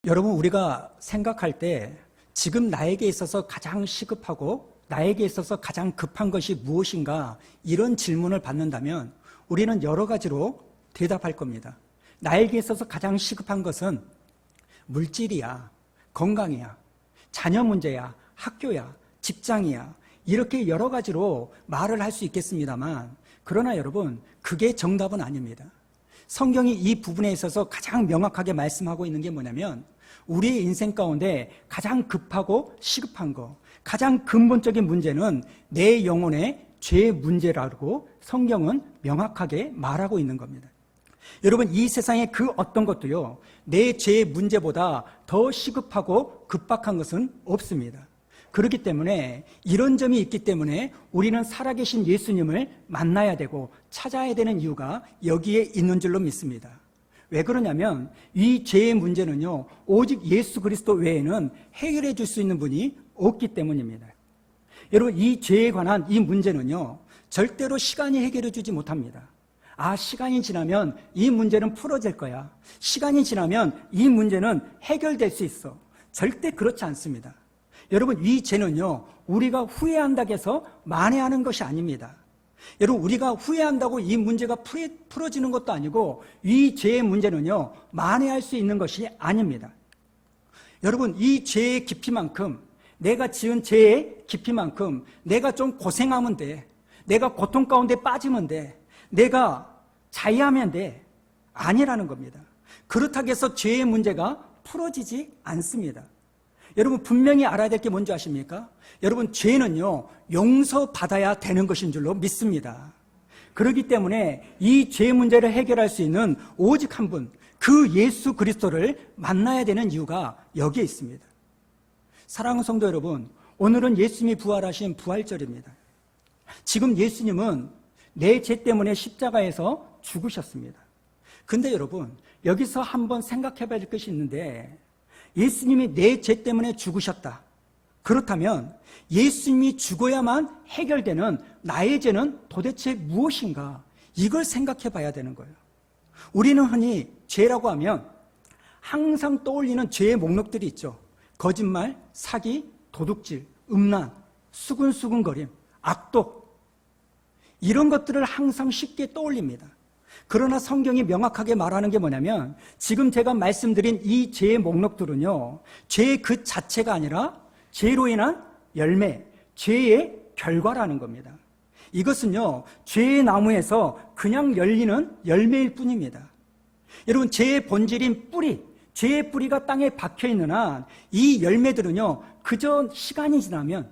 여러분, 우리가 생각할 때 지금 나에게 있어서 가장 시급하고 나에게 있어서 가장 급한 것이 무엇인가, 이런 질문을 받는다면 우리는 여러 가지로 대답할 겁니다. 나에게 있어서 가장 시급한 것은 물질이야, 건강이야, 자녀 문제야, 학교야, 직장이야, 이렇게 여러 가지로 말을 할 수 있겠습니다만, 그러나 여러분, 그게 정답은 아닙니다. 성경이 이 부분에 있어서 가장 명확하게 말씀하고 있는 게 뭐냐면, 우리의 인생 가운데 가장 급하고 시급한 거, 가장 근본적인 문제는 내 영혼의 죄 문제라고 성경은 명확하게 말하고 있는 겁니다. 여러분, 이 세상의 그 어떤 것도요, 내 죄의 문제보다 더 시급하고 급박한 것은 없습니다. 그렇기 때문에 이런 점이 있기 때문에 우리는 살아계신 예수님을 만나야 되고 찾아야 되는 이유가 여기에 있는 줄로 믿습니다. 왜 그러냐면 이 죄의 문제는요, 오직 예수 그리스도 외에는 해결해 줄 수 있는 분이 없기 때문입니다. 여러분, 이 죄에 관한 이 문제는요, 절대로 시간이 해결해 주지 못합니다. 시간이 지나면 이 문제는 풀어질 거야, 시간이 지나면 이 문제는 해결될 수 있어. 절대 그렇지 않습니다. 여러분, 이 죄는요, 우리가 후회한다고 해서 만회하는 것이 아닙니다. 여러분, 우리가 후회한다고 이 문제가 풀어지는 것도 아니고, 이 죄의 문제는요, 만회할 수 있는 것이 아닙니다. 여러분, 이 죄의 깊이만큼, 내가 지은 죄의 깊이만큼 내가 좀 고생하면 돼, 내가 고통 가운데 빠지면 돼, 내가 자유하면 돼, 아니라는 겁니다. 그렇다고 해서 죄의 문제가 풀어지지 않습니다. 여러분, 분명히 알아야 될 게 뭔지 아십니까? 여러분, 죄는요, 용서받아야 되는 것인 줄로 믿습니다. 그렇기 때문에 이 죄 문제를 해결할 수 있는 오직 한 분, 그 예수 그리스도를 만나야 되는 이유가 여기에 있습니다. 사랑하는 성도 여러분, 오늘은 예수님이 부활하신 부활절입니다. 지금 예수님은 내 죄 때문에 십자가에서 죽으셨습니다. 근데 여러분, 여기서 한번 생각해 봐야 될 것이 있는데, 예수님이 내 죄 때문에 죽으셨다. 그렇다면 예수님이 죽어야만 해결되는 나의 죄는 도대체 무엇인가? 이걸 생각해 봐야 되는 거예요. 우리는 흔히 죄라고 하면 항상 떠올리는 죄의 목록들이 있죠. 거짓말, 사기, 도둑질, 음란, 수근수근거림, 악독, 이런 것들을 항상 쉽게 떠올립니다. 그러나 성경이 명확하게 말하는 게 뭐냐면, 지금 제가 말씀드린 이 죄의 목록들은요, 죄 그 자체가 아니라 죄로 인한 열매, 죄의 결과라는 겁니다. 이것은요, 죄의 나무에서 그냥 열리는 열매일 뿐입니다. 여러분, 죄의 본질인 뿌리, 죄의 뿌리가 땅에 박혀있는 한 이 열매들은요, 그저 시간이 지나면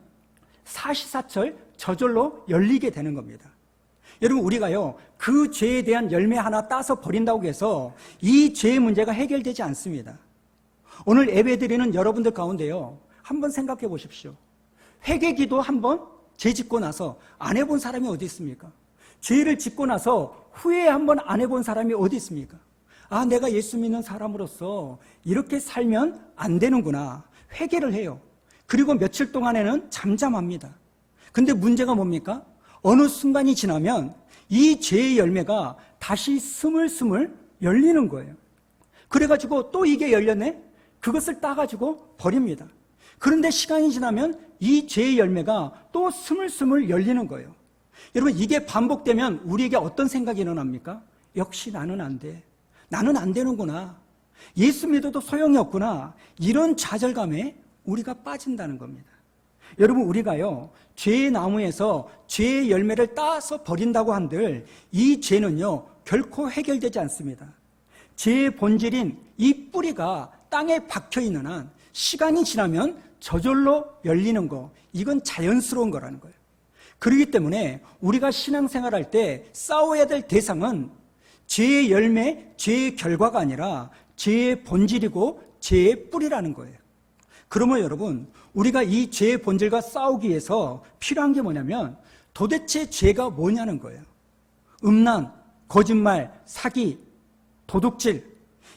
사시사철 저절로 열리게 되는 겁니다. 여러분, 우리가요, 그 죄에 대한 열매 하나 따서 버린다고 해서 이 죄의 문제가 해결되지 않습니다. 오늘 예배드리는 여러분들 가운데요, 한번 생각해 보십시오. 회개기도 한번 죄 짓고 나서 안 해본 사람이 어디 있습니까? 죄를 짓고 나서 후회 한번 안 해본 사람이 어디 있습니까? 내가 예수 믿는 사람으로서 이렇게 살면 안 되는구나. 회개를 해요. 그리고 며칠 동안에는 잠잠합니다. 근데 문제가 뭡니까? 어느 순간이 지나면 이 죄의 열매가 다시 스물스물 열리는 거예요. 그래가지고 또 이게 열렸네? 그것을 따가지고 버립니다. 그런데 시간이 지나면 이 죄의 열매가 또 스물스물 열리는 거예요. 여러분, 이게 반복되면 우리에게 어떤 생각이 일어납니까? 역시 나는 안 돼. 나는 안 되는구나. 예수 믿어도 소용이 없구나. 이런 좌절감에 우리가 빠진다는 겁니다. 여러분, 우리가요, 죄의 나무에서 죄의 열매를 따서 버린다고 한들 이 죄는요, 결코 해결되지 않습니다. 죄의 본질인 이 뿌리가 땅에 박혀있는 한 시간이 지나면 저절로 열리는 거, 이건 자연스러운 거라는 거예요. 그렇기 때문에 우리가 신앙생활할 때 싸워야 될 대상은 죄의 열매, 죄의 결과가 아니라 죄의 본질이고 죄의 뿌리라는 거예요. 그러면 여러분, 우리가 이 죄의 본질과 싸우기 위해서 필요한 게 뭐냐면 도대체 죄가 뭐냐는 거예요. 음란, 거짓말, 사기, 도둑질,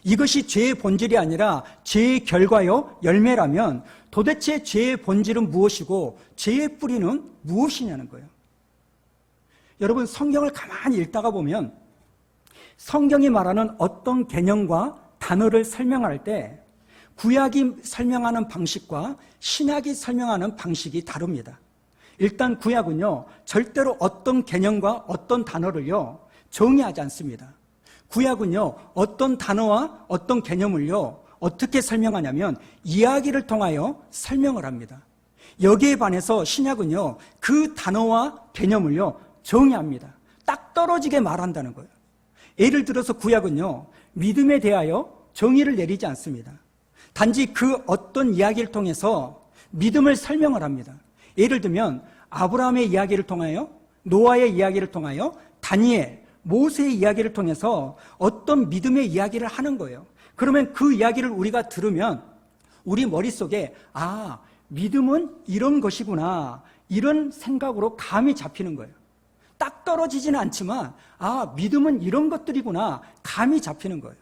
이것이 죄의 본질이 아니라 죄의 결과요, 열매라면 도대체 죄의 본질은 무엇이고 죄의 뿌리는 무엇이냐는 거예요. 여러분, 성경을 가만히 읽다가 보면 성경이 말하는 어떤 개념과 단어를 설명할 때 구약이 설명하는 방식과 신약이 설명하는 방식이 다릅니다. 일단 구약은요, 절대로 어떤 개념과 어떤 단어를요, 정의하지 않습니다. 구약은요, 어떤 단어와 어떤 개념을요, 어떻게 설명하냐면 이야기를 통하여 설명을 합니다. 여기에 반해서 신약은요, 그 단어와 개념을요, 정의합니다. 딱 떨어지게 말한다는 거예요. 예를 들어서 구약은요, 믿음에 대하여 정의를 내리지 않습니다. 단지 그 어떤 이야기를 통해서 믿음을 설명을 합니다. 예를 들면 아브라함의 이야기를 통하여, 노아의 이야기를 통하여, 다니엘, 모세의 이야기를 통해서 어떤 믿음의 이야기를 하는 거예요. 그러면 그 이야기를 우리가 들으면 우리 머릿속에 믿음은 이런 것이구나, 이런 생각으로 감이 잡히는 거예요. 딱 떨어지지는 않지만 믿음은 이런 것들이구나, 감이 잡히는 거예요.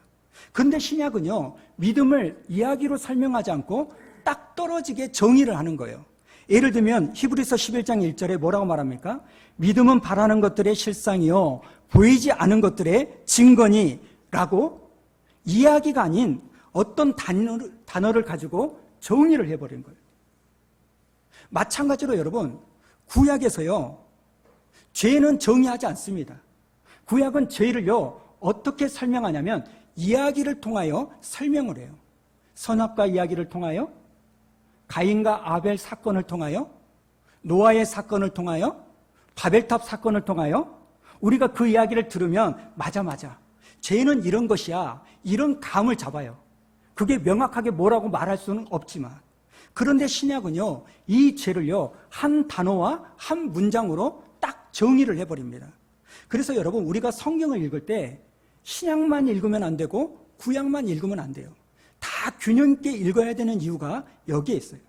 그런데 신약은요, 믿음을 이야기로 설명하지 않고 딱 떨어지게 정의를 하는 거예요. 예를 들면 히브리서 11장 1절에 뭐라고 말합니까? 믿음은 바라는 것들의 실상이요 보이지 않은 것들의 증거니 라고 이야기가 아닌 어떤 단어를 가지고 정의를 해버린 거예요. 마찬가지로 여러분, 구약에서요, 죄는 정의하지 않습니다. 구약은 죄를요, 어떻게 설명하냐면 이야기를 통하여 설명을 해요. 선악과 이야기를 통하여, 가인과 아벨 사건을 통하여, 노아의 사건을 통하여, 바벨탑 사건을 통하여 우리가 그 이야기를 들으면 맞아 죄는 이런 것이야, 이런 감을 잡아요. 그게 명확하게 뭐라고 말할 수는 없지만, 그런데 신약은요, 이 죄를요, 한 단어와 한 문장으로 딱 정의를 해버립니다. 그래서 여러분, 우리가 성경을 읽을 때 신약만 읽으면 안 되고 구약만 읽으면 안 돼요. 다 균형 있게 읽어야 되는 이유가 여기에 있어요.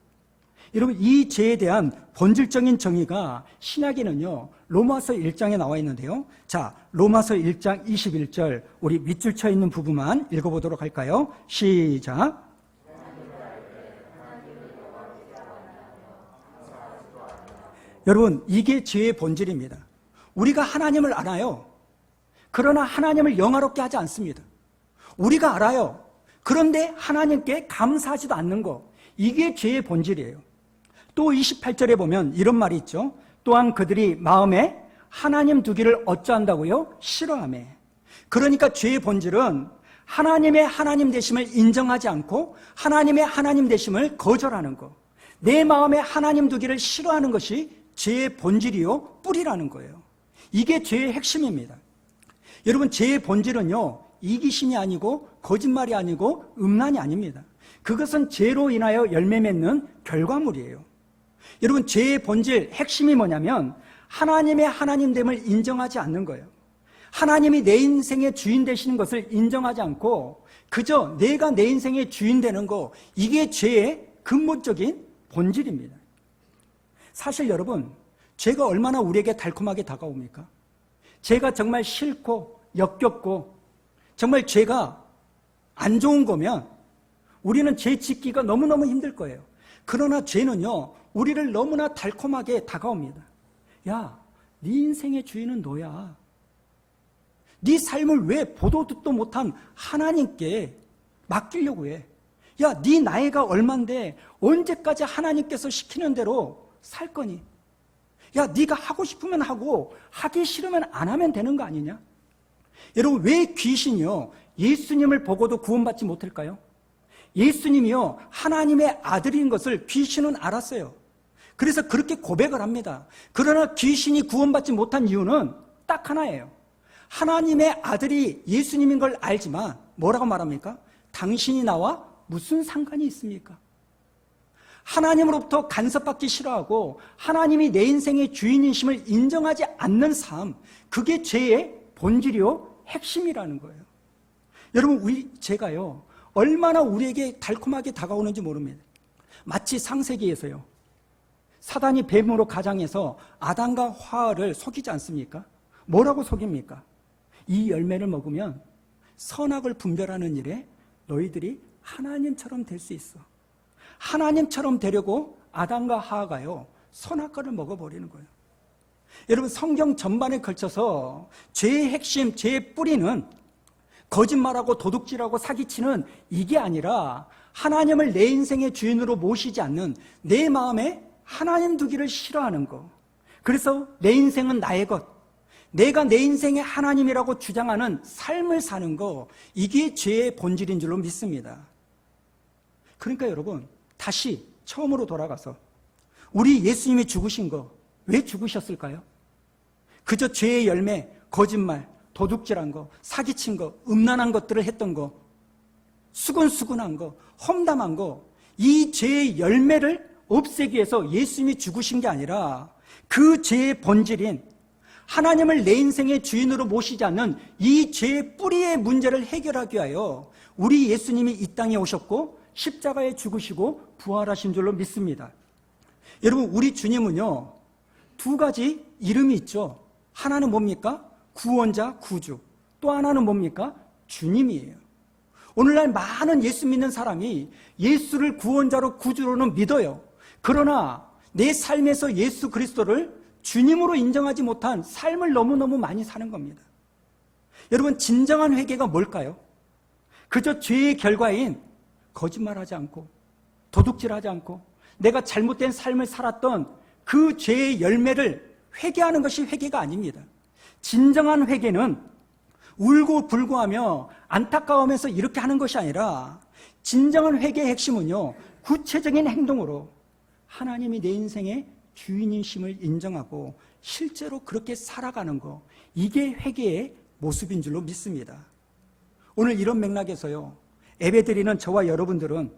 여러분, 이 죄에 대한 본질적인 정의가 신약에는요, 로마서 1장에 나와 있는데요. 자, 로마서 1장 21절, 우리 밑줄 쳐 있는 부분만 읽어보도록 할까요? 시작. 여러분, 이게 죄의 본질입니다. 우리가 하나님을 알아요. 그러나 하나님을 영화롭게 하지 않습니다. 우리가 알아요. 그런데 하나님께 감사하지도 않는 거, 이게 죄의 본질이에요. 또 28절에 보면 이런 말이 있죠. 또한 그들이 마음에 하나님 두기를 어찌한다고요? 싫어하며. 그러니까 죄의 본질은 하나님의 하나님 되심을 인정하지 않고 하나님의 하나님 되심을 거절하는 거, 내 마음에 하나님 두기를 싫어하는 것이 죄의 본질이요, 뿌리라는 거예요. 이게 죄의 핵심입니다. 여러분, 죄의 본질은요, 이기심이 아니고 거짓말이 아니고 음란이 아닙니다. 그것은 죄로 인하여 열매 맺는 결과물이에요. 여러분, 죄의 본질, 핵심이 뭐냐면 하나님의 하나님됨을 인정하지 않는 거예요. 하나님이 내 인생의 주인 되시는 것을 인정하지 않고 그저 내가 내 인생의 주인 되는 거, 이게 죄의 근본적인 본질입니다. 사실 여러분, 죄가 얼마나 우리에게 달콤하게 다가옵니까? 죄가 정말 싫고 역겹고 정말 죄가 안 좋은 거면 우리는 죄 짓기가 너무너무 힘들 거예요. 그러나 죄는요, 우리를 너무나 달콤하게 다가옵니다. 야, 네 인생의 주인은 너야. 네 삶을 왜 보도 듣도 못한 하나님께 맡기려고 해? 야, 네 나이가 얼만데 언제까지 하나님께서 시키는 대로 살 거니? 야, 네가 하고 싶으면 하고 하기 싫으면 안 하면 되는 거 아니냐? 여러분, 왜 귀신이요, 예수님을 보고도 구원받지 못할까요? 예수님이요, 하나님의 아들인 것을 귀신은 알았어요. 그래서 그렇게 고백을 합니다. 그러나 귀신이 구원받지 못한 이유는 딱 하나예요. 하나님의 아들이 예수님인 걸 알지만 뭐라고 말합니까? 당신이 나와 무슨 상관이 있습니까? 하나님으로부터 간섭받기 싫어하고 하나님이 내 인생의 주인이심을 인정하지 않는 삶, 그게 죄의 본질이요, 핵심이라는 거예요. 여러분, 죄가요, 얼마나 우리에게 달콤하게 다가오는지 모릅니다. 마치 창세기에서요, 사단이 뱀으로 가장해서 아담과 하와를 속이지 않습니까? 뭐라고 속입니까? 이 열매를 먹으면 선악을 분별하는 일에 너희들이 하나님처럼 될 수 있어. 하나님처럼 되려고 아담과 하와가요, 선악과를 먹어버리는 거예요. 여러분, 성경 전반에 걸쳐서 죄의 핵심, 죄의 뿌리는 거짓말하고 도둑질하고 사기치는 이게 아니라 하나님을 내 인생의 주인으로 모시지 않는 내 마음에 하나님 두기를 싫어하는 거. 그래서 내 인생은 나의 것, 내가 내 인생의 하나님이라고 주장하는 삶을 사는 거, 이게 죄의 본질인 줄로 믿습니다. 그러니까 여러분, 다시 처음으로 돌아가서 우리 예수님이 죽으신 거 왜 죽으셨을까요? 그저 죄의 열매, 거짓말, 도둑질한 거, 사기친 거, 음란한 것들을 했던 거, 수근수근한 거, 험담한 거, 이 죄의 열매를 없애기 위해서 예수님이 죽으신 게 아니라 그 죄의 본질인 하나님을 내 인생의 주인으로 모시지 않는 이 죄의 뿌리의 문제를 해결하기 위하여 우리 예수님이 이 땅에 오셨고 십자가에 죽으시고 부활하신 줄로 믿습니다. 여러분, 우리 주님은요, 두 가지 이름이 있죠. 하나는 뭡니까? 구원자, 구주. 또 하나는 뭡니까? 주님이에요. 오늘날 많은 예수 믿는 사람이 예수를 구원자로 구주로는 믿어요. 그러나 내 삶에서 예수 그리스도를 주님으로 인정하지 못한 삶을 너무너무 많이 사는 겁니다. 여러분, 진정한 회개가 뭘까요? 그저 죄의 결과인 거짓말하지 않고 도둑질하지 않고 내가 잘못된 삶을 살았던 그 죄의 열매를 회개하는 것이 회개가 아닙니다. 진정한 회개는 울고 불고하며 안타까워하면서 이렇게 하는 것이 아니라 진정한 회개의 핵심은요, 구체적인 행동으로 하나님이 내 인생의 주인이심을 인정하고 실제로 그렇게 살아가는 거, 이게 회개의 모습인 줄로 믿습니다. 오늘 이런 맥락에서요, 예배드리는 저와 여러분들은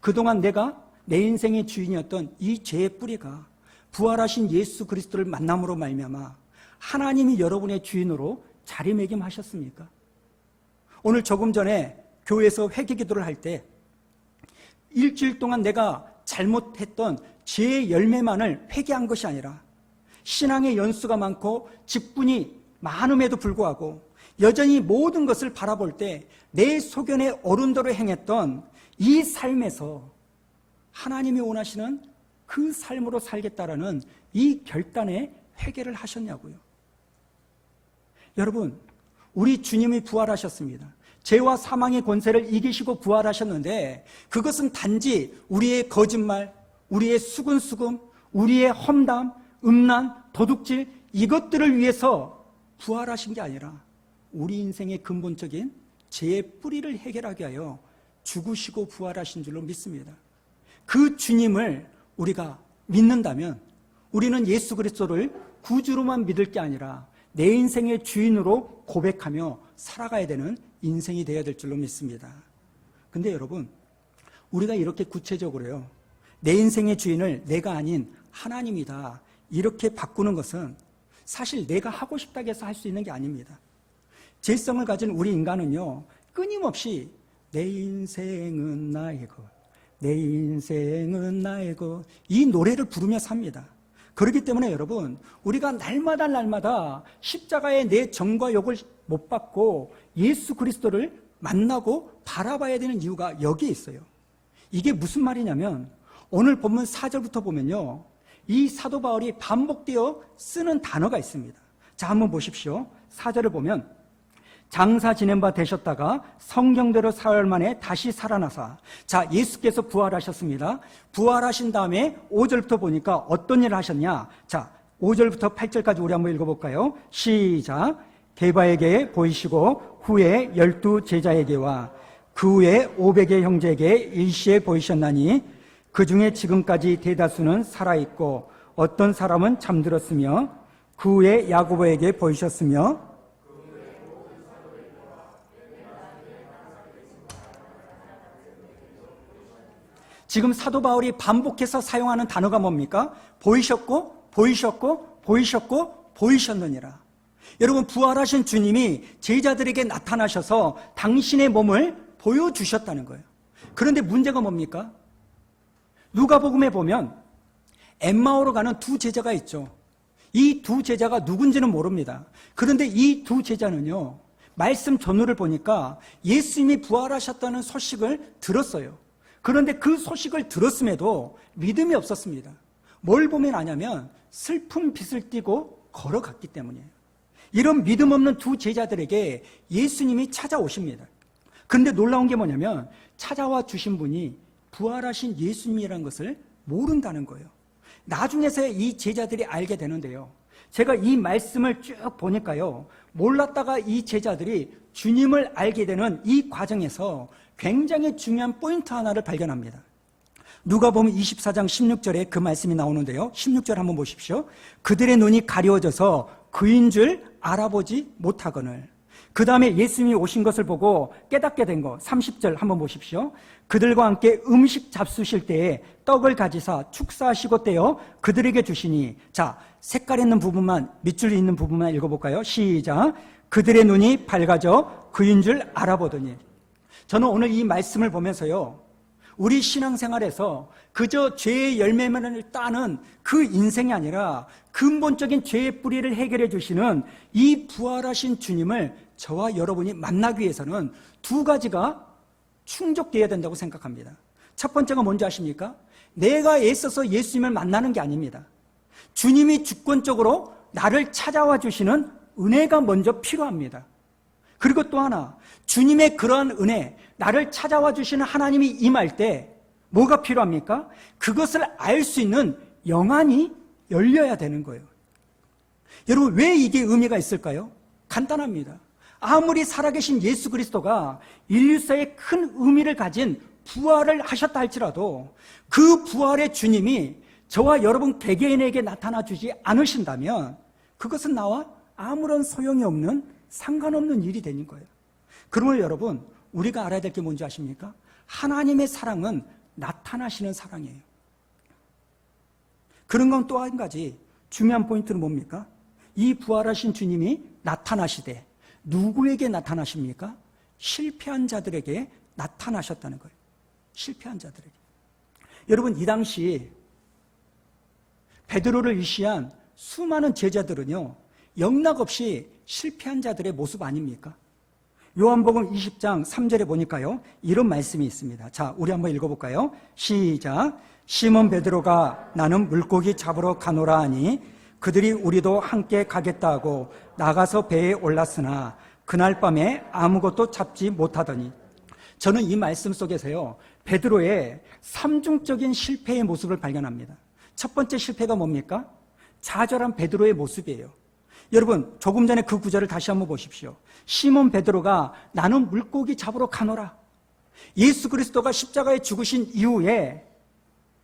그동안 내가 내 인생의 주인이었던 이 죄의 뿌리가 부활하신 예수 그리스도를 만남으로 말미암아 하나님이 여러분의 주인으로 자리매김하셨습니까? 오늘 조금 전에 교회에서 회개기도를 할 때 일주일 동안 내가 잘못했던 죄의 열매만을 회개한 것이 아니라 신앙의 연수가 많고 직분이 많음에도 불구하고 여전히 모든 것을 바라볼 때 내 소견의 어른대로 행했던 이 삶에서 하나님이 원하시는 그 삶으로 살겠다라는 이 결단에 회개를 하셨냐고요. 여러분, 우리 주님이 부활하셨습니다. 죄와 사망의 권세를 이기시고 부활하셨는데 그것은 단지 우리의 거짓말, 우리의 수근수금, 우리의 험담, 음란, 도둑질, 이것들을 위해서 부활하신 게 아니라 우리 인생의 근본적인 죄의 뿌리를 해결하기 위하여 죽으시고 부활하신 줄로 믿습니다. 그 주님을 우리가 믿는다면 우리는 예수 그리스도를 구주로만 믿을 게 아니라 내 인생의 주인으로 고백하며 살아가야 되는 인생이 되어야 될 줄로 믿습니다. 근데 여러분, 우리가 이렇게 구체적으로요, 내 인생의 주인을 내가 아닌 하나님이다 이렇게 바꾸는 것은 사실 내가 하고 싶다고 해서 할 수 있는 게 아닙니다. 죄성을 가진 우리 인간은요, 끊임없이 내 인생은 나의 것, 내 인생은 나의 것, 이 노래를 부르며 삽니다. 그렇기 때문에 여러분, 우리가 날마다 십자가의 내 정과 욕을 못 받고 예수 그리스도를 만나고 바라봐야 되는 이유가 여기에 있어요. 이게 무슨 말이냐면 오늘 본문 4절부터 보면요, 이 사도 바울이 반복되어 쓰는 단어가 있습니다. 자, 한번 보십시오. 4절을 보면 장사 지낸 바 되셨다가 성경대로 사흘 만에 다시 살아나사. 자, 예수께서 부활하셨습니다. 부활하신 다음에 5절부터 보니까 어떤 일을 하셨냐. 자, 5절부터 8절까지 우리 한번 읽어볼까요? 시작. 게바에게 보이시고 후에 12 제자에게와 그 후에 500의 형제에게 일시에 보이셨나니 그 중에 지금까지 대다수는 살아있고 어떤 사람은 잠들었으며 그 후에 야고보에게 보이셨으며 지금 사도 바울이 반복해서 사용하는 단어가 뭡니까? 보이셨고 보이셨고 보이셨고 보이셨느니라. 여러분, 부활하신 주님이 제자들에게 나타나셔서 당신의 몸을 보여주셨다는 거예요. 그런데 문제가 뭡니까? 누가복음에 보면 엠마오로 가는 두 제자가 있죠. 이 두 제자가 누군지는 모릅니다. 그런데 이 두 제자는요, 말씀 전후를 보니까 예수님이 부활하셨다는 소식을 들었어요. 그런데 그 소식을 들었음에도 믿음이 없었습니다. 뭘 보면 아냐면 슬픈 빛을 띠고 걸어갔기 때문이에요. 이런 믿음 없는 두 제자들에게 예수님이 찾아오십니다. 그런데 놀라운 게 뭐냐면 찾아와 주신 분이 부활하신 예수님이라는 것을 모른다는 거예요. 나중에서야 이 제자들이 알게 되는데요. 제가 이 말씀을 쭉 보니까요, 몰랐다가 이 제자들이 주님을 알게 되는 이 과정에서 굉장히 중요한 포인트 하나를 발견합니다. 누가복음 24장 16절에 그 말씀이 나오는데요. 16절 한번 보십시오. 그들의 눈이 가려워져서 그인 줄 알아보지 못하거늘. 그 다음에 예수님이 오신 것을 보고 깨닫게 된 거 30절 한번 보십시오. 그들과 함께 음식 잡수실 때에 떡을 가지사 축사하시고 떼어 그들에게 주시니. 자, 색깔 있는 부분만, 밑줄 있는 부분만 읽어볼까요? 시작. 그들의 눈이 밝아져 그인 줄 알아보더니. 저는 오늘 이 말씀을 보면서요, 우리 신앙생활에서 그저 죄의 열매만을 따는 그 인생이 아니라 근본적인 죄의 뿌리를 해결해 주시는 이 부활하신 주님을 저와 여러분이 만나기 위해서는 두 가지가 충족되어야 된다고 생각합니다. 첫 번째가 뭔지 아십니까? 내가 애써서 예수님을 만나는 게 아닙니다. 주님이 주권적으로 나를 찾아와 주시는 은혜가 먼저 필요합니다. 그리고 또 하나, 주님의 그러한 은혜, 나를 찾아와 주시는 하나님이 임할 때 뭐가 필요합니까? 그것을 알 수 있는 영안이 열려야 되는 거예요. 여러분, 왜 이게 의미가 있을까요? 간단합니다. 아무리 살아계신 예수 그리스도가 인류사에 큰 의미를 가진 부활을 하셨다 할지라도 그 부활의 주님이 저와 여러분 개개인에게 나타나 주지 않으신다면 그것은 나와 아무런 소용이 없는, 상관없는 일이 되는 거예요. 그러면 여러분, 우리가 알아야 될 게 뭔지 아십니까? 하나님의 사랑은 나타나시는 사랑이에요. 그런 건 또 한 가지 중요한 포인트는 뭡니까? 이 부활하신 주님이 나타나시되 누구에게 나타나십니까? 실패한 자들에게 나타나셨다는 거예요. 실패한 자들에게. 여러분, 이 당시 베드로를 위시한 수많은 제자들은요, 영락없이 실패한 자들의 모습 아닙니까? 요한복음 20장 3절에 보니까요, 이런 말씀이 있습니다. 자, 우리 한번 읽어볼까요? 시작. 시몬 베드로가 나는 물고기 잡으러 가노라 하니 그들이 우리도 함께 가겠다 하고 나가서 배에 올랐으나 그날 밤에 아무것도 잡지 못하더니. 저는 이 말씀 속에서요, 베드로의 삼중적인 실패의 모습을 발견합니다. 첫 번째 실패가 뭡니까? 좌절한 베드로의 모습이에요. 여러분, 조금 전에 그 구절을 다시 한번 보십시오. 시몬 베드로가 나는 물고기 잡으러 가노라. 예수 그리스도가 십자가에 죽으신 이후에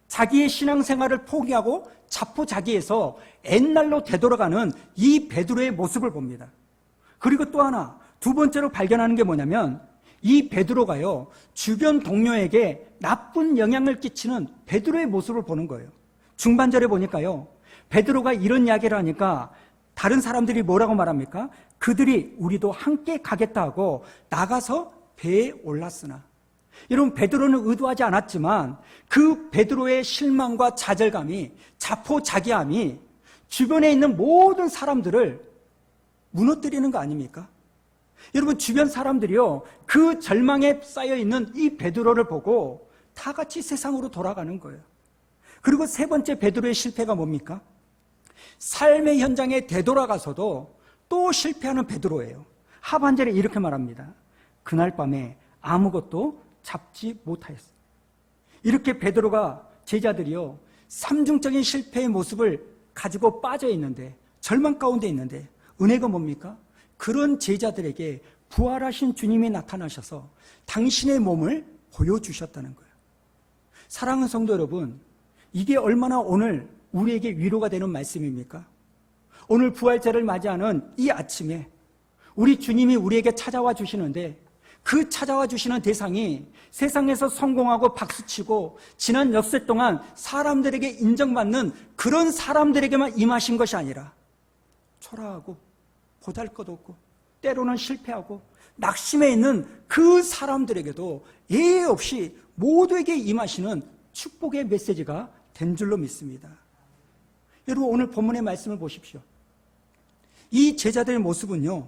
자기의 신앙생활을 포기하고 자포자기해서 옛날로 되돌아가는 이 베드로의 모습을 봅니다. 그리고 또 하나, 두 번째로 발견하는 게 뭐냐면 이 베드로가요, 주변 동료에게 나쁜 영향을 끼치는 베드로의 모습을 보는 거예요. 중반절에 보니까요, 베드로가 이런 이야기를 하니까 다른 사람들이 뭐라고 말합니까? 그들이 우리도 함께 가겠다 하고 나가서 배에 올랐으나. 여러분, 베드로는 의도하지 않았지만 그 베드로의 실망과 좌절감이, 자포자기함이 주변에 있는 모든 사람들을 무너뜨리는 거 아닙니까? 여러분, 주변 사람들이요, 그 절망에 쌓여있는 이 베드로를 보고 다 같이 세상으로 돌아가는 거예요. 그리고 세 번째 베드로의 실패가 뭡니까? 삶의 현장에 되돌아가서도 또 실패하는 베드로예요. 하반절에 이렇게 말합니다. 그날 밤에 아무것도 잡지 못하였어요. 이렇게 베드로가, 제자들이요, 삼중적인 실패의 모습을 가지고 빠져 있는데, 절망 가운데 있는데 은혜가 뭡니까? 그런 제자들에게 부활하신 주님이 나타나셔서 당신의 몸을 보여주셨다는 거예요. 사랑하는 성도 여러분, 이게 얼마나 오늘 우리에게 위로가 되는 말씀입니까? 오늘 부활절을 맞이하는 이 아침에 우리 주님이 우리에게 찾아와 주시는데 그 찾아와 주시는 대상이 세상에서 성공하고 박수치고 지난 엿새 동안 사람들에게 인정받는 그런 사람들에게만 임하신 것이 아니라 초라하고 보잘것없고 때로는 실패하고 낙심해 있는 그 사람들에게도 예외 없이 모두에게 임하시는 축복의 메시지가 된 줄로 믿습니다. 여러분, 오늘 본문의 말씀을 보십시오. 이 제자들의 모습은요,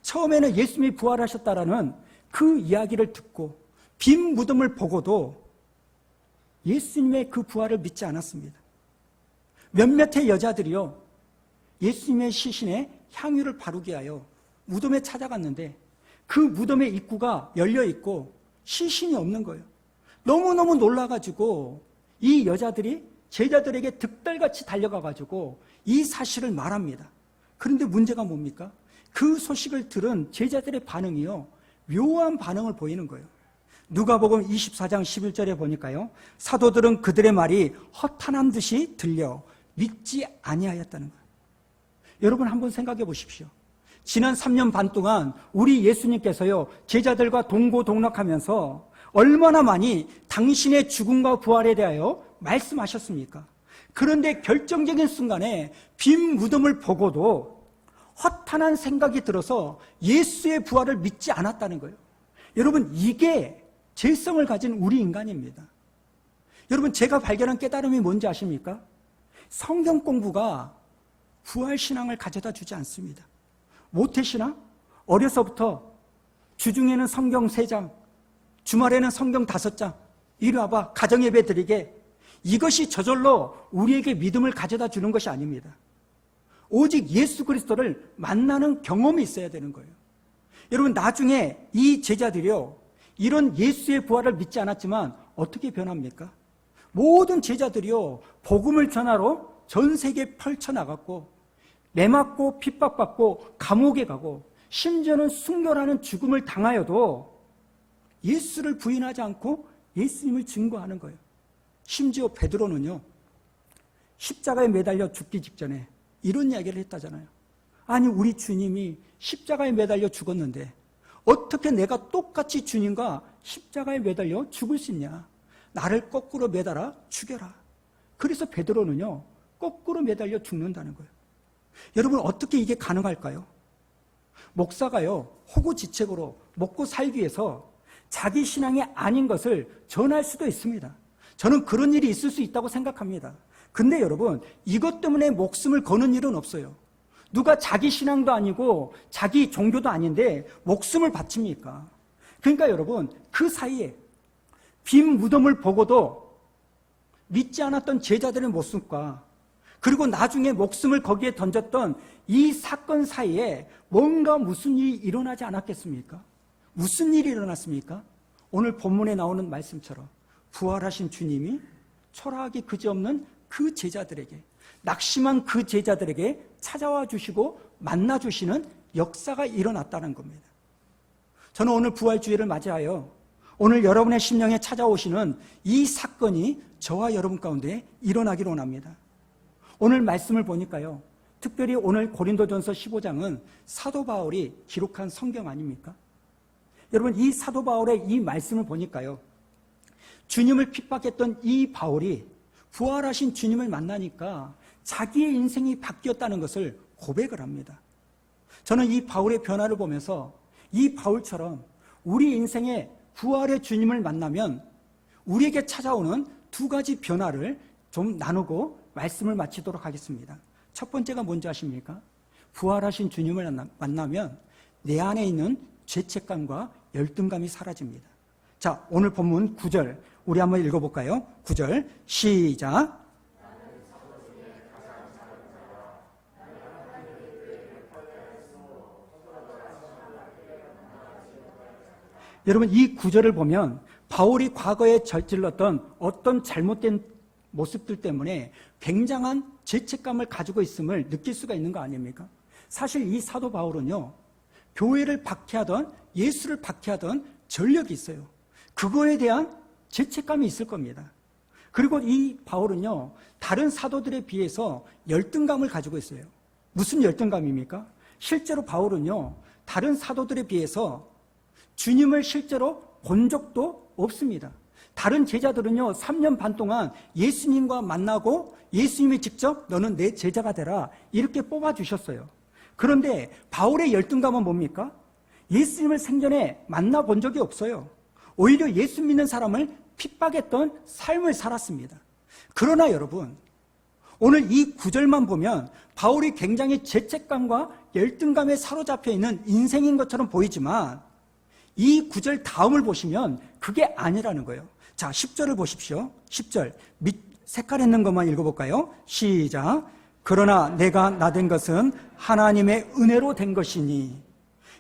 처음에는 예수님이 부활하셨다라는 그 이야기를 듣고 빈 무덤을 보고도 예수님의 그 부활을 믿지 않았습니다. 몇몇의 여자들이요, 예수님의 시신에 향유를 바르게 하여 무덤에 찾아갔는데 그 무덤의 입구가 열려 있고 시신이 없는 거예요. 너무너무 놀라가지고 이 여자들이 제자들에게 득달같이 달려가가지고 이 사실을 말합니다. 그런데 문제가 뭡니까? 그 소식을 들은 제자들의 반응이요, 묘한 반응을 보이는 거예요. 누가복음 24장 11절에 보니까요, 사도들은 그들의 말이 허탄한 듯이 들려 믿지 아니하였다는 거예요. 여러분 한번 생각해 보십시오. 지난 3년 반 동안 우리 예수님께서요, 제자들과 동고동락하면서 얼마나 많이 당신의 죽음과 부활에 대하여 말씀하셨습니까? 그런데 결정적인 순간에 빈 무덤을 보고도 허탄한 생각이 들어서 예수의 부활을 믿지 않았다는 거예요. 여러분, 이게 죄성을 가진 우리 인간입니다. 여러분, 제가 발견한 깨달음이 뭔지 아십니까? 성경 공부가 부활신앙을 가져다 주지 않습니다. 모태신앙? 어려서부터 주중에는 성경 3장, 주말에는 성경 5장, 이리 와봐, 가정예배 드리게, 이것이 저절로 우리에게 믿음을 가져다 주는 것이 아닙니다. 오직 예수 그리스도를 만나는 경험이 있어야 되는 거예요. 여러분, 나중에 이 제자들이요, 이런 예수의 부활을 믿지 않았지만 어떻게 변합니까? 모든 제자들이요, 복음을 전하러 전 세계에 펼쳐나갔고, 매맞고 핍박받고 감옥에 가고, 심지어는 순교라는 죽음을 당하여도 예수를 부인하지 않고 예수님을 증거하는 거예요. 심지어 베드로는요, 십자가에 매달려 죽기 직전에 이런 이야기를 했다잖아요. 아니, 우리 주님이 십자가에 매달려 죽었는데 어떻게 내가 똑같이 주님과 십자가에 매달려 죽을 수 있냐? 나를 거꾸로 매달아 죽여라. 그래서 베드로는요, 거꾸로 매달려 죽는다는 거예요. 여러분, 어떻게 이게 가능할까요? 목사가요, 호구지책으로 먹고 살기 위해서 자기 신앙이 아닌 것을 전할 수도 있습니다. 저는 그런 일이 있을 수 있다고 생각합니다. 근데 여러분, 이것 때문에 목숨을 거는 일은 없어요. 누가 자기 신앙도 아니고 자기 종교도 아닌데 목숨을 바칩니까? 그러니까 여러분, 그 사이에 빈 무덤을 보고도 믿지 않았던 제자들의 모습과, 그리고 나중에 목숨을 거기에 던졌던 이 사건 사이에 뭔가 무슨 일이 일어나지 않았겠습니까? 무슨 일이 일어났습니까? 오늘 본문에 나오는 말씀처럼 부활하신 주님이 초라하기 그지없는 그 제자들에게, 낙심한 그 제자들에게 찾아와 주시고 만나 주시는 역사가 일어났다는 겁니다. 저는 오늘 부활주의를 맞이하여 오늘 여러분의 심령에 찾아오시는 이 사건이 저와 여러분 가운데 일어나기를 원합니다. 오늘 말씀을 보니까요, 특별히 오늘 고린도전서 15장은 사도 바울이 기록한 성경 아닙니까? 여러분, 이 사도 바울의 이 말씀을 보니까요, 주님을 핍박했던 이 바울이 부활하신 주님을 만나니까 자기의 인생이 바뀌었다는 것을 고백을 합니다. 저는 이 바울의 변화를 보면서 이 바울처럼 우리 인생에 부활의 주님을 만나면 우리에게 찾아오는 2가지 변화를 좀 나누고 말씀을 마치도록 하겠습니다. 첫 번째가 뭔지 아십니까? 부활하신 주님을 만나면 내 안에 있는 죄책감과 열등감이 사라집니다. 자, 오늘 본문 9절 우리 한번 읽어볼까요? 9절 시작. 여러분, 이 9절을 보면 바울이 과거에 저질렀던 어떤 잘못된 모습들 때문에 굉장한 죄책감을 가지고 있음을 느낄 수가 있는 거 아닙니까? 사실 이 사도 바울은요, 교회를 박해하던, 예수를 박해하던 전력이 있어요. 그거에 대한 죄책감이 있을 겁니다. 그리고 이 바울은요, 다른 사도들에 비해서 열등감을 가지고 있어요. 무슨 열등감입니까? 실제로 바울은요, 다른 사도들에 비해서 주님을 실제로 본 적도 없습니다. 다른 제자들은요, 3년 반 동안 예수님과 만나고 예수님이 직접 너는 내 제자가 되라 이렇게 뽑아주셨어요. 그런데 바울의 열등감은 뭡니까? 예수님을 생전에 만나본 적이 없어요. 오히려 예수 믿는 사람을 핍박했던 삶을 살았습니다. 그러나 여러분, 오늘 이 9절만 보면 바울이 굉장히 죄책감과 열등감에 사로잡혀 있는 인생인 것처럼 보이지만 이 9절 다음을 보시면 그게 아니라는 거예요. 자, 10절을 보십시오. 10절 색깔 있는 것만 읽어볼까요? 시작. 그러나 내가 나된 것은 하나님의 은혜로 된 것이니.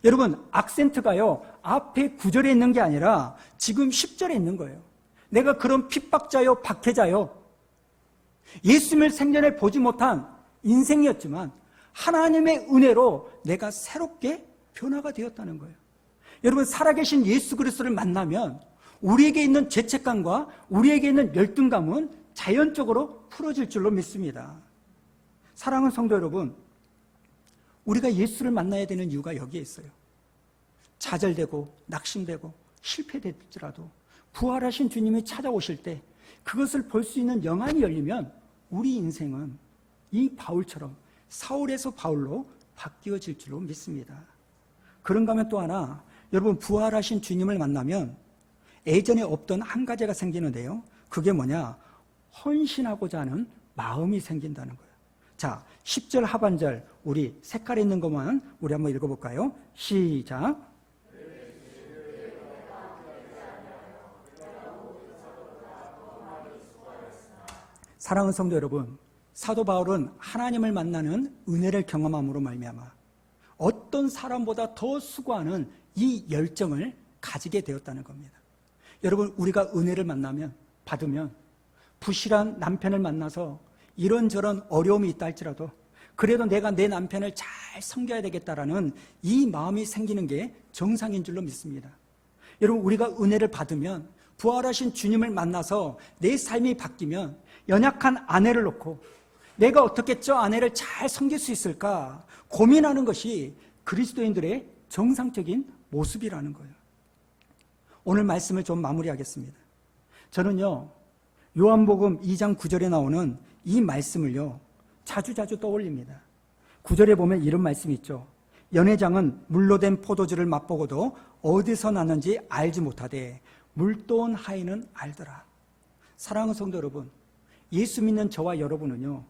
여러분, 악센트가요, 앞에 9절에 있는 게 아니라 지금 10절에 있는 거예요. 내가 그런 핍박자요, 박해자요, 예수님을 생전에 보지 못한 인생이었지만 하나님의 은혜로 내가 새롭게 변화가 되었다는 거예요. 여러분, 살아계신 예수 그리스도를 만나면 우리에게 있는 죄책감과 우리에게 있는 열등감은 자연적으로 풀어질 줄로 믿습니다. 사랑하는 성도 여러분, 우리가 예수를 만나야 되는 이유가 여기에 있어요. 좌절되고 낙심되고 실패될지라도 부활하신 주님이 찾아오실 때 그것을 볼 수 있는 영안이 열리면 우리 인생은 이 바울처럼 사울에서 바울로 바뀌어질 줄로 믿습니다. 그런가 하면 또 하나, 여러분, 부활하신 주님을 만나면 예전에 없던 한 가지가 생기는데요. 그게 뭐냐? 헌신하고자 하는 마음이 생긴다는 거예요. 자, 10절 하반절 우리 색깔 있는 것만 우리 한번 읽어볼까요? 시작. 사랑하는 성도 여러분, 사도 바울은 하나님을 만나는 은혜를 경험함으로 말미암아 어떤 사람보다 더 수고하는 이 열정을 가지게 되었다는 겁니다. 여러분, 우리가 은혜를 받으면 부실한 남편을 만나서 이런저런 어려움이 있다 할지라도 그래도 내가 내 남편을 잘 섬겨야 되겠다라는 이 마음이 생기는 게 정상인 줄로 믿습니다. 여러분, 우리가 은혜를 받으면 부활하신 주님을 만나서 내 삶이 바뀌면 연약한 아내를 놓고 내가 어떻게 저 아내를 잘 섬길 수 있을까 고민하는 것이 그리스도인들의 정상적인 모습이라는 거예요. 오늘 말씀을 좀 마무리하겠습니다. 저는요, 요한복음 2장 9절에 나오는 이 말씀을요, 자주자주 떠올립니다. 9절에 보면 이런 말씀이 있죠. 연회장은 물로 된 포도주를 맛보고도 어디서 났는지 알지 못하되 물도온 하인은 알더라. 사랑하는 성도 여러분, 예수 믿는 저와 여러분은요,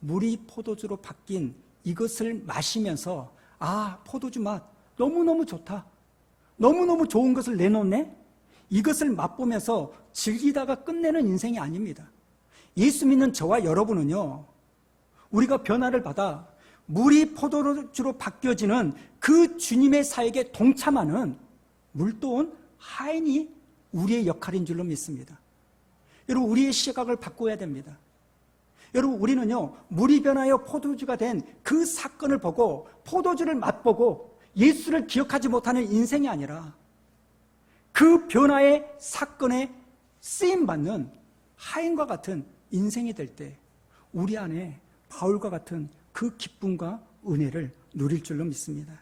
물이 포도주로 바뀐 이것을 마시면서 포도주 맛 너무너무 좋다, 너무너무 좋은 것을 내놓네, 이것을 맛보면서 즐기다가 끝내는 인생이 아닙니다. 예수 믿는 저와 여러분은요, 우리가 변화를 받아 물이 포도주로 바뀌어지는 그 주님의 사역에 동참하는 물도온 하인이 우리의 역할인 줄로 믿습니다. 여러분, 우리의 시각을 바꿔야 됩니다. 여러분, 우리는요, 물이 변하여 포도주가 된 그 사건을 보고 포도주를 맛보고 예수를 기억하지 못하는 인생이 아니라 그 변화의 사건에 쓰임받는 하인과 같은 인생이 될 때 우리 안에 바울과 같은 그 기쁨과 은혜를 누릴 줄로 믿습니다.